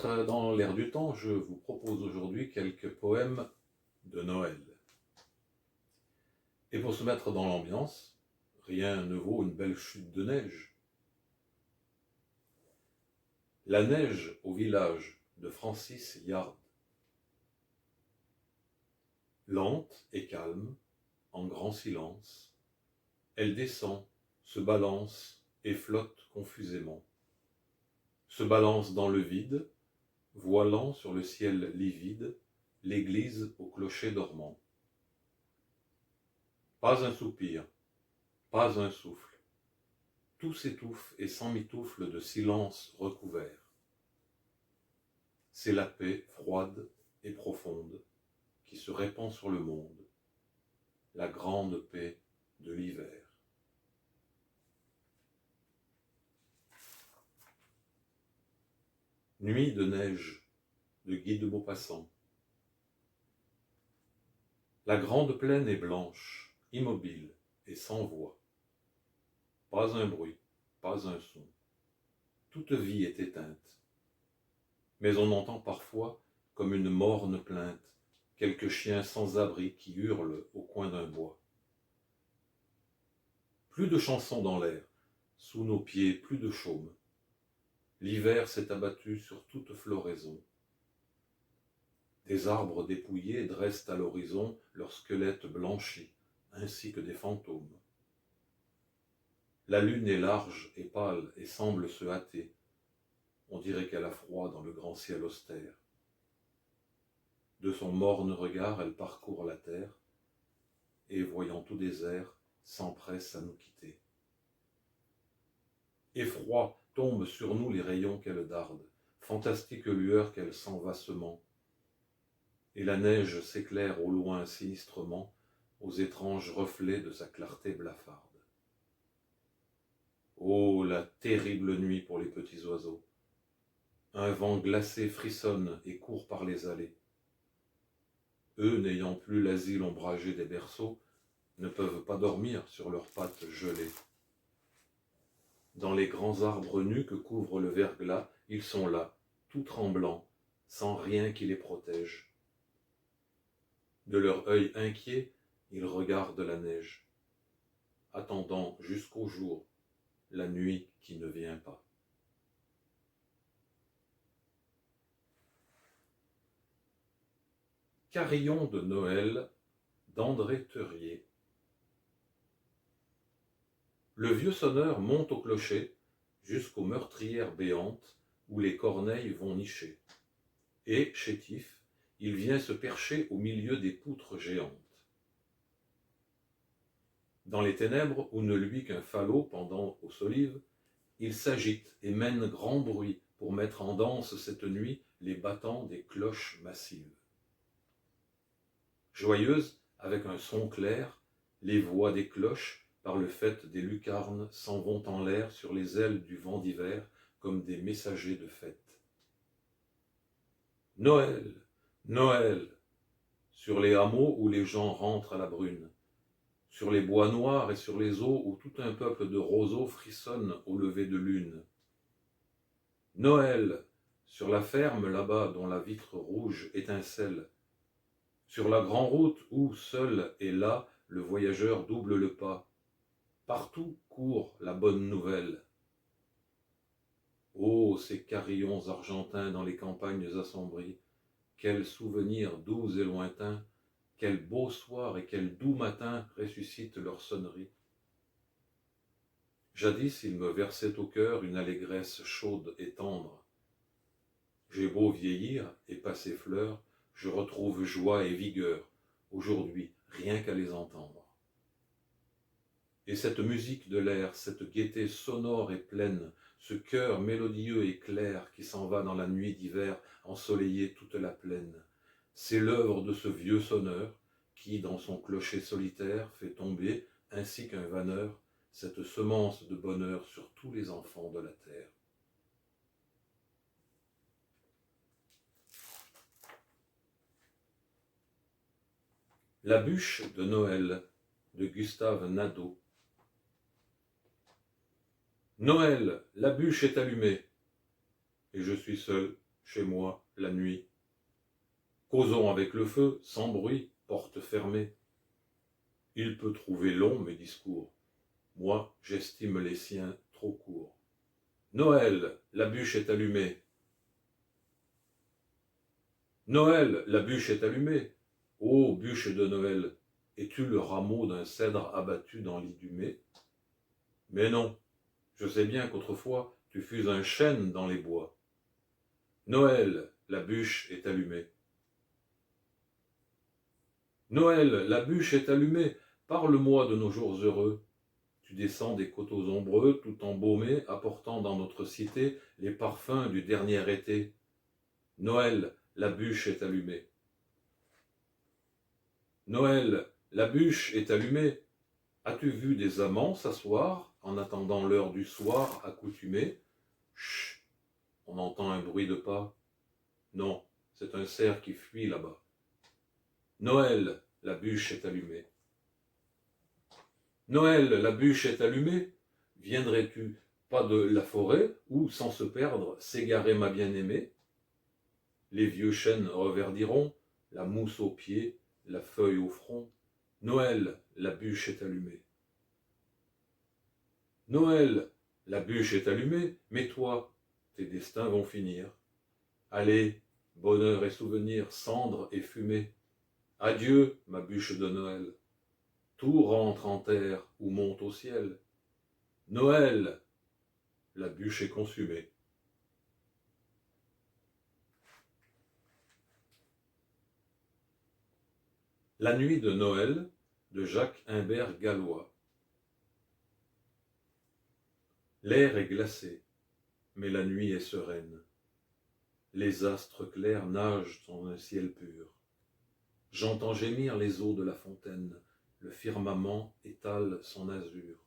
être dans l'air du temps, je vous propose aujourd'hui quelques poèmes de Noël. Et pour se mettre dans l'ambiance, rien ne vaut une belle chute de neige. La neige au village de Francis Yard. Lente et calme, en grand silence, elle descend, se balance et flotte confusément. Se balance dans le vide, voilant sur le ciel livide l'église au clocher dormant. Pas un soupir, pas un souffle. Tout s'étouffe et s'emmitoufle de silence recouvert. C'est la paix froide et profonde qui se répand sur le monde, la grande paix de l'hiver. Nuit de neige de Guy de Maupassant. La grande plaine est blanche, immobile et sans voix. Pas un bruit, pas un son. Toute vie est éteinte. Mais on entend parfois, comme une morne plainte, quelques chiens sans abri qui hurlent au coin d'un bois. Plus de chansons dans l'air, sous nos pieds plus de chaume. L'hiver s'est abattu sur toute floraison. Des arbres dépouillés dressent à l'horizon leurs squelettes blanchis, ainsi que des fantômes. La lune est large et pâle et semble se hâter. On dirait qu'elle a froid dans le grand ciel austère. De son morne regard, elle parcourt la terre, et voyant tout désert, s'empresse à nous quitter. Effroi tombent sur nous les rayons qu'elle darde, fantastique lueur qu'elle sent vastement, et la neige s'éclaire au loin sinistrement aux étranges reflets de sa clarté blafarde. Oh, la terrible nuit pour les petits oiseaux! Un vent glacé frissonne et court par les allées. Eux, n'ayant plus l'asile ombragé des berceaux, ne peuvent pas dormir sur leurs pattes gelées. Dans les grands arbres nus que couvre le verglas, ils sont là, tout tremblants, sans rien qui les protège. De leur œil inquiet, ils regardent la neige, attendant jusqu'au jour la nuit qui ne vient pas. Carillon de Noël d'André Theuriet. Le vieux sonneur monte au clocher jusqu'aux meurtrières béantes où les corneilles vont nicher. Et, chétif, il vient se percher au milieu des poutres géantes. Dans les ténèbres où ne luit qu'un falot pendant aux solives, il s'agite et mène grand bruit pour mettre en danse cette nuit les battants des cloches massives. Joyeuses, avec un son clair, les voix des cloches, par le fait des lucarnes, s'en vont en l'air sur les ailes du vent d'hiver comme des messagers de fête. Noël, Noël, sur les hameaux où les gens rentrent à la brune, sur les bois noirs et sur les eaux où tout un peuple de roseaux frissonne au lever de lune. Noël, sur la ferme là-bas dont la vitre rouge étincelle, sur la grande route où, seul et là, le voyageur double le pas. Partout court la bonne nouvelle. Oh, ces carillons argentins dans les campagnes assombries, quels souvenirs doux et lointains, quel beau soir et quel doux matin ressuscitent leurs sonneries. Jadis, ils me versaient au cœur une allégresse chaude et tendre. J'ai beau vieillir et passer fleur, je retrouve joie et vigueur, aujourd'hui, rien qu'à les entendre. Et cette musique de l'air, cette gaieté sonore et pleine, ce cœur mélodieux et clair qui s'en va dans la nuit d'hiver ensoleiller toute la plaine, c'est l'œuvre de ce vieux sonneur qui, dans son clocher solitaire, fait tomber, ainsi qu'un vanneur, cette semence de bonheur sur tous les enfants de la terre. La bûche de Noël de Gustave Nadaud. Noël, la bûche est allumée, et je suis seul, chez moi, la nuit. Causons avec le feu, sans bruit, porte fermée. Il peut trouver longs mes discours. Moi, j'estime les siens trop courts. Noël, la bûche est allumée. Noël, la bûche est allumée. Ô bûche de Noël, es-tu le rameau d'un cèdre abattu dans l'idumée? Mais non, je sais bien qu'autrefois tu fus un chêne dans les bois. Noël, la bûche est allumée. Noël, la bûche est allumée, parle-moi de nos jours heureux. Tu descends des coteaux ombreux, tout embaumé, apportant dans notre cité les parfums du dernier été. Noël, la bûche est allumée. Noël, la bûche est allumée. As-tu vu des amants s'asseoir en attendant l'heure du soir accoutumée? Chut, on entend un bruit de pas. Non, c'est un cerf qui fuit là-bas. Noël, la bûche est allumée. Noël, la bûche est allumée. Viendrais-tu pas de la forêt où, sans se perdre, s'égarait ma bien-aimée? Les vieux chênes reverdiront, la mousse aux pieds, la feuille au front. Noël, la bûche est allumée. Noël, la bûche est allumée, mais toi, tes destins vont finir. Allez, bonheur et souvenir, cendres et fumée. Adieu, ma bûche de Noël. Tout rentre en terre ou monte au ciel. Noël, la bûche est consumée. La nuit de Noël de Jacques Imbert Gallois. L'air est glacé, mais la nuit est sereine. Les astres clairs nagent dans un ciel pur. J'entends gémir les eaux de la fontaine, le firmament étale son azur.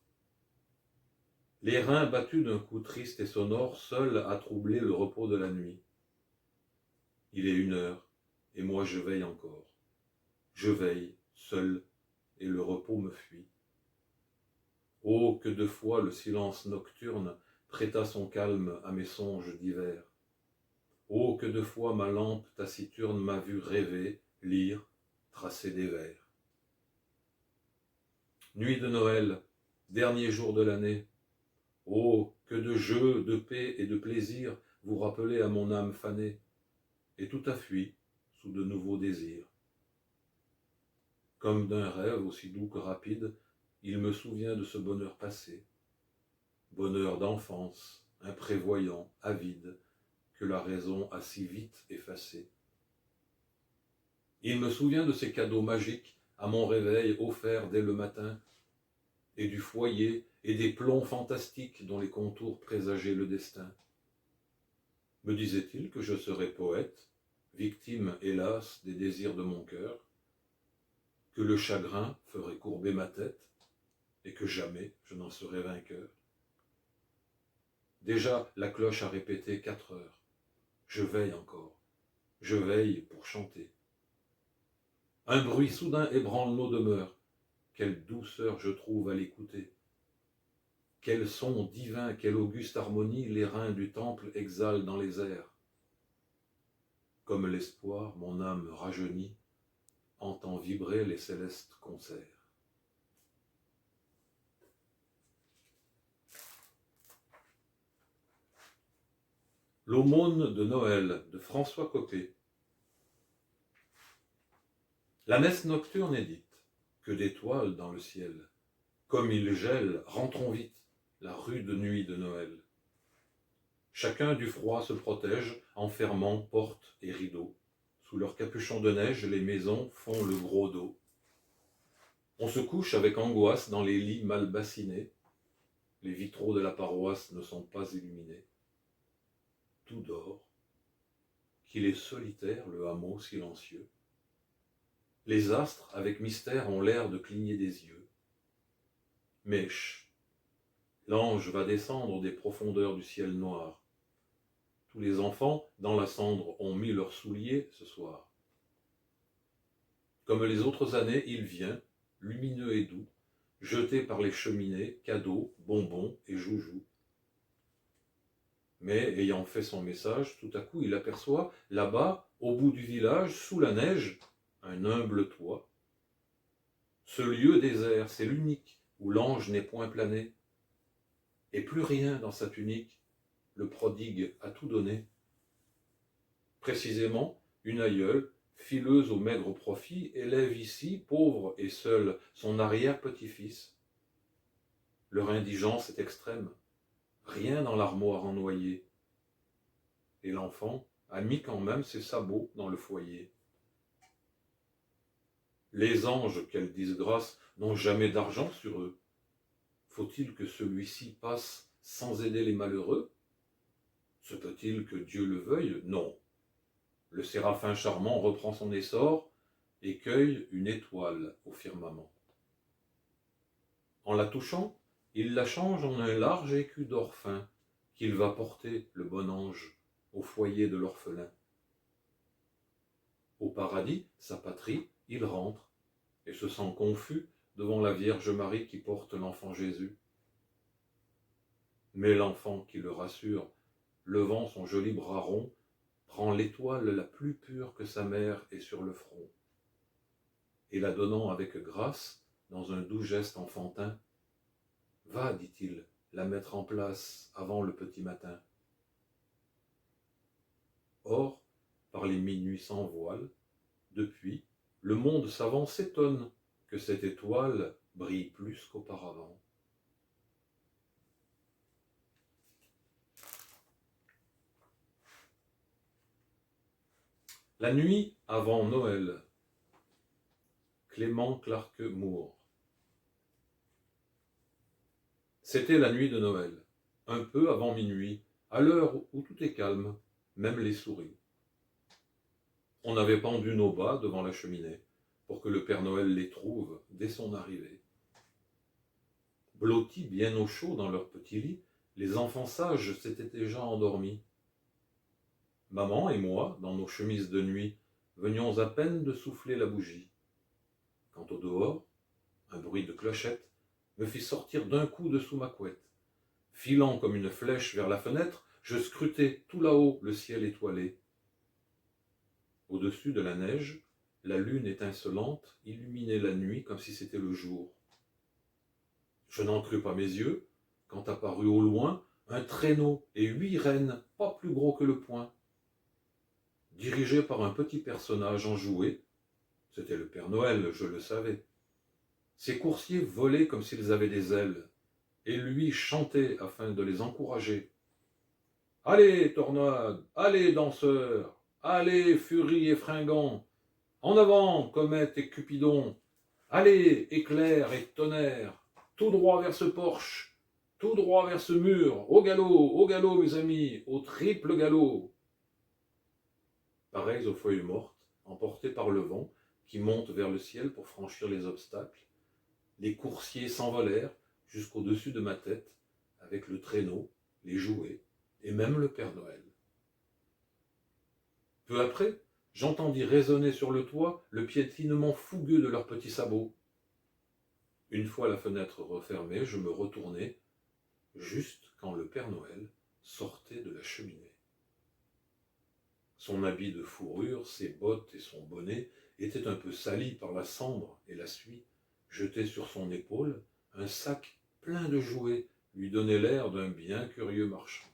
Les reins battus d'un coup triste et sonore, seuls à troubler le repos de la nuit. Il est 1 heure, et moi je veille encore. Je veille, seul, et le repos me fuit. Oh, que de fois le silence nocturne prêta son calme à mes songes d'hiver. Oh, que de fois ma lampe taciturne m'a vu rêver, lire, tracer des vers. Nuit de Noël, dernier jour de l'année. Oh, que de jeux, de paix et de plaisir vous rappelez à mon âme fanée, et tout a fui sous de nouveaux désirs. Comme d'un rêve aussi doux que rapide, il me souvient de ce bonheur passé, bonheur d'enfance, imprévoyant, avide, que la raison a si vite effacé. Il me souvient de ces cadeaux magiques à mon réveil offerts dès le matin, et du foyer et des plombs fantastiques dont les contours présageaient le destin. Me disait-il que je serais poète, victime, hélas, des désirs de mon cœur, que le chagrin ferait courber ma tête, et que jamais je n'en serais vainqueur. Déjà, la cloche a répété 4 heures. Je veille encore. Je veille pour chanter. Un bruit soudain ébranle nos demeures. Quelle douceur je trouve à l'écouter. Quel son divin, quelle auguste harmonie les reins du temple exhalent dans les airs. Comme l'espoir, mon âme rajeunie entend vibrer les célestes concerts. L'aumône de Noël de François Coppée. La messe nocturne est dite, que d'étoiles dans le ciel. Comme il gèle, rentrons vite, la rude nuit de Noël. Chacun du froid se protège en fermant portes et rideaux. Sous leurs capuchons de neige, les maisons font le gros dos. On se couche avec angoisse dans les lits mal bassinés. Les vitraux de la paroisse ne sont pas illuminés. Tout dort, qu'il est solitaire le hameau silencieux. Les astres, avec mystère, ont l'air de cligner des yeux. Mais chut, l'ange va descendre des profondeurs du ciel noir. Tous les enfants, dans la cendre, ont mis leurs souliers ce soir. Comme les autres années, il vient, lumineux et doux, jeté par les cheminées, cadeaux, bonbons et joujoux. Mais ayant fait son message, tout à coup il aperçoit, là-bas, au bout du village, sous la neige, un humble toit. Ce lieu désert, c'est l'unique où l'ange n'est point plané. Et plus rien dans sa tunique, le prodigue a tout donné. Précisément, une aïeule, fileuse au maigre profit, élève ici, pauvre et seul, son arrière-petit-fils. Leur indigence est extrême, rien dans l'armoire en noyer. Et l'enfant a mis quand même ses sabots dans le foyer. Les anges, quelle disgrâce, n'ont jamais d'argent sur eux. Faut-il que celui-ci passe sans aider les malheureux? Se peut-il que Dieu le veuille? Non. Le séraphin charmant reprend son essor et cueille une étoile au firmament. En la touchant, il la change en un large écu d'or fin qu'il va porter, le bon ange, au foyer de l'orphelin. Au paradis, sa patrie, il rentre et se sent confus devant la Vierge Marie qui porte l'enfant Jésus. Mais l'enfant qui le rassure, levant son joli bras rond, prend l'étoile la plus pure que sa mère ait sur le front, et la donnant avec grâce, dans un doux geste enfantin, « Va, dit-il, la mettre en place avant le petit matin. » Or, par les minuits sans voile, depuis, le monde savant s'étonne que cette étoile brille plus qu'auparavant. La nuit avant Noël. Clément Clarke Moore. C'était la nuit de Noël, un peu avant minuit, à l'heure où tout est calme, même les souris. On avait pendu nos bas devant la cheminée pour que le Père Noël les trouve dès son arrivée. Blottis bien au chaud dans leur petit lit, les enfants sages s'étaient déjà endormis. Maman et moi, dans nos chemises de nuit, venions à peine de souffler la bougie. Quant au dehors, un bruit de clochette me fit sortir d'un coup de sous ma couette. Filant comme une flèche vers la fenêtre, je scrutai tout là-haut le ciel étoilé. Au-dessus de la neige, la lune étincelante illuminait la nuit comme si c'était le jour. Je n'en crus pas mes yeux, quand apparut au loin un traîneau et 8 rennes pas plus gros que le poing. Dirigé par un petit personnage enjoué, c'était le Père Noël, je le savais. Ses coursiers volaient comme s'ils avaient des ailes, et lui chantait afin de les encourager. « Allez, tornades, allez, danseurs, allez, furies et fringants, en avant, comètes et cupidons, allez, éclairs et tonnerres, tout droit vers ce porche, tout droit vers ce mur, au galop, mes amis, au triple galop. » Pareils aux feuilles mortes, emportées par le vent, qui monte vers le ciel pour franchir les obstacles, les coursiers s'envolèrent jusqu'au-dessus de ma tête, avec le traîneau, les jouets, et même le Père Noël. Peu après, j'entendis résonner sur le toit le piétinement fougueux de leurs petits sabots. Une fois la fenêtre refermée, je me retournai, juste quand le Père Noël sortait de la cheminée. Son habit de fourrure, ses bottes et son bonnet étaient un peu salis par la cendre et la suie. Jeté sur son épaule, un sac plein de jouets lui donnait l'air d'un bien curieux marchand.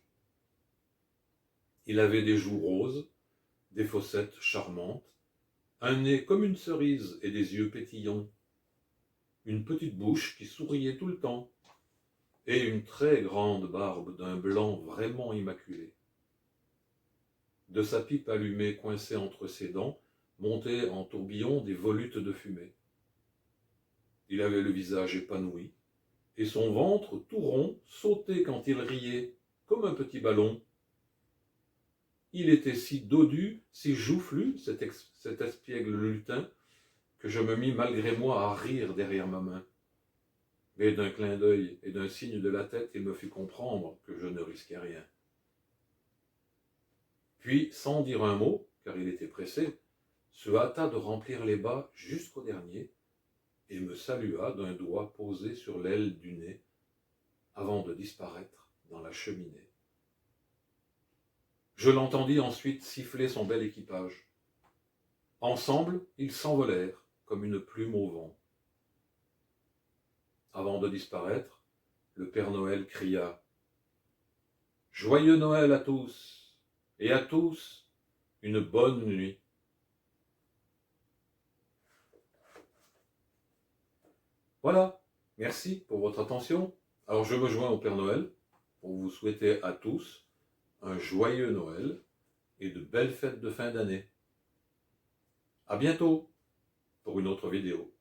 Il avait des joues roses, des fossettes charmantes, un nez comme une cerise et des yeux pétillants, une petite bouche qui souriait tout le temps, et une très grande barbe d'un blanc vraiment immaculé. De sa pipe allumée coincée entre ses dents, montaient en tourbillon des volutes de fumée. Il avait le visage épanoui, et son ventre tout rond sautait quand il riait, comme un petit ballon. Il était si dodu, si joufflu, cet espiègle lutin, que je me mis malgré moi à rire derrière ma main. Mais d'un clin d'œil et d'un signe de la tête, il me fit comprendre que je ne risquais rien. Puis, sans dire un mot, car il était pressé, se hâta de remplir les bas jusqu'au dernier, et me salua d'un doigt posé sur l'aile du nez, avant de disparaître dans la cheminée. Je l'entendis ensuite siffler son bel équipage. Ensemble, ils s'envolèrent comme une plume au vent. Avant de disparaître, le Père Noël cria « Joyeux Noël à tous, et à tous, une bonne nuit !» Voilà, merci pour votre attention. Alors je me joins au Père Noël pour vous souhaiter à tous un joyeux Noël et de belles fêtes de fin d'année. À bientôt pour une autre vidéo.